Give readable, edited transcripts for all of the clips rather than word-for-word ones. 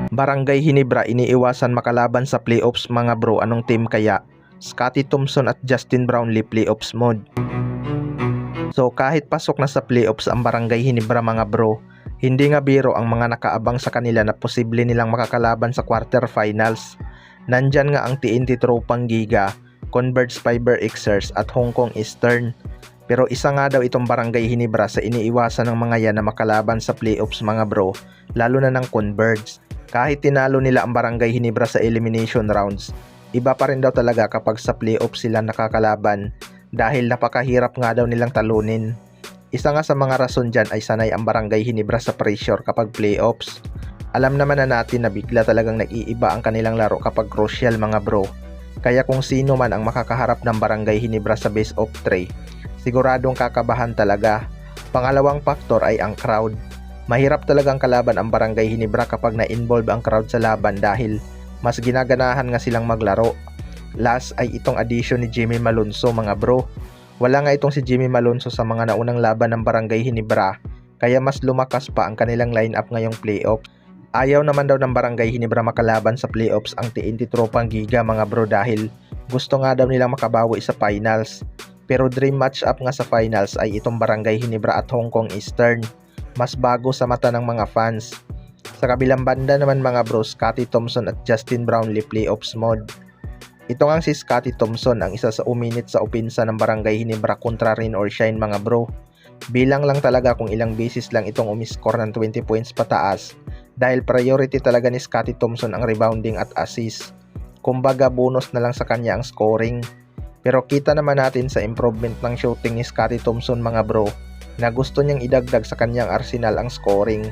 Barangay Hinebra iniiwasan makalaban sa playoffs mga bro, anong team kaya? Scottie Thompson at Justin Brownlee playoffs mode. So kahit pasok na sa playoffs ang Barangay Hinebra mga bro, hindi nga biro ang mga nakaabang sa kanila na posible nilang makakalaban sa quarterfinals. Nandyan nga ang TNT Tropang Giga, Converge Fiber Xers at Hong Kong Eastern. Pero isa nga daw itong Barangay Hinebra sa iniiwasan ng mga yan na makalaban sa playoffs mga bro, lalo na ng Converge. Kahit tinalo nila ang Barangay Hinebra sa elimination rounds, iba pa rin daw talaga kapag sa playoffs sila nakakalaban dahil napakahirap nga daw nilang talunin. Isa nga sa mga rason dyan ay sanay ang Barangay Hinebra sa pressure kapag playoffs. Alam naman na natin na bigla talagang nag-iiba ang kanilang laro kapag crucial mga bro. Kaya kung sino man ang makakaharap ng Barangay Hinebra sa best of 3, siguradong kakabahan talaga. Pangalawang faktor ay ang crowd. Mahirap talagang kalaban ang Barangay Hinebra kapag na-involve ang crowd sa laban dahil mas ginaganahan nga silang maglaro. Last ay itong addition ni Jimmy Malonzo mga bro. Wala nga itong si Jimmy Malonzo sa mga naunang laban ng Barangay Hinebra, kaya mas lumakas pa ang kanilang lineup ngayong playoff. Ayaw naman daw ng Barangay Hinebra makalaban sa playoffs ang TNT Tropang Giga mga bro dahil gusto nga daw nilang makabawi sa finals. Pero dream matchup nga sa finals ay itong Barangay Hinebra at Hong Kong Eastern. Mas bago sa mata ng mga fans. Sa kabilang banda naman mga bro, Scottie Thompson at Justin Brownlee playoffs mode. Ito nga si Scottie Thompson ang isa sa uminit sa opinsa ng Barangay Hinebra kontra rain or shine mga bro. Bilang lang talaga kung ilang beses lang itong umiscore ng 20 points pataas dahil priority talaga ni Scottie Thompson ang rebounding at assist. Kumbaga bonus na lang sa kanya ang scoring. Pero kita naman natin sa improvement ng shooting ni Scottie Thompson mga bro na gusto niyang idagdag sa kanyang arsenal ang scoring.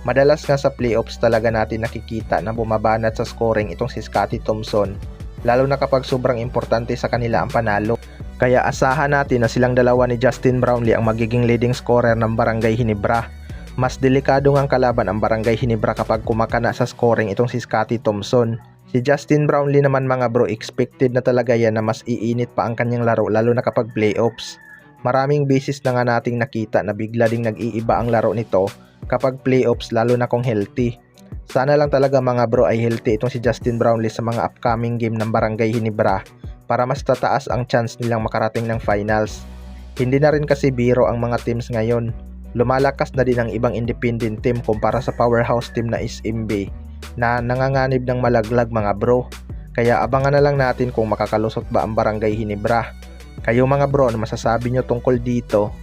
Madalas nga sa playoffs talaga natin nakikita na bumabanat sa scoring itong si Scottie Thompson, lalo na kapag sobrang importante sa kanila ang panalo. Kaya asahan natin na silang dalawa ni Justin Brownlee ang magiging leading scorer ng Barangay Hinebra. Mas delikado ngang kalaban ang Barangay Hinebra kapag kumakana sa scoring itong si Scottie Thompson. Si Justin Brownlee naman mga bro, expected na talaga yan na mas iinit pa ang kanyang laro lalo na kapag playoffs. Maraming beses na nga nating nakita na bigla ding nag-iiba ang laro nito kapag playoffs lalo na kung healthy. Sana lang talaga mga bro ay healthy itong si Justin Brownlee sa mga upcoming game ng Barangay Hinebra para mas tataas ang chance nilang makarating ng finals. Hindi na rin kasi biro ang mga teams ngayon. Lumalakas na din ang ibang independent team kumpara sa powerhouse team na SMB na nanganganib ng malaglag mga bro. Kaya abangan na lang natin kung makakalusot ba ang Barangay Hinebra. Kayo mga bro, ano masasabi nyo tungkol dito?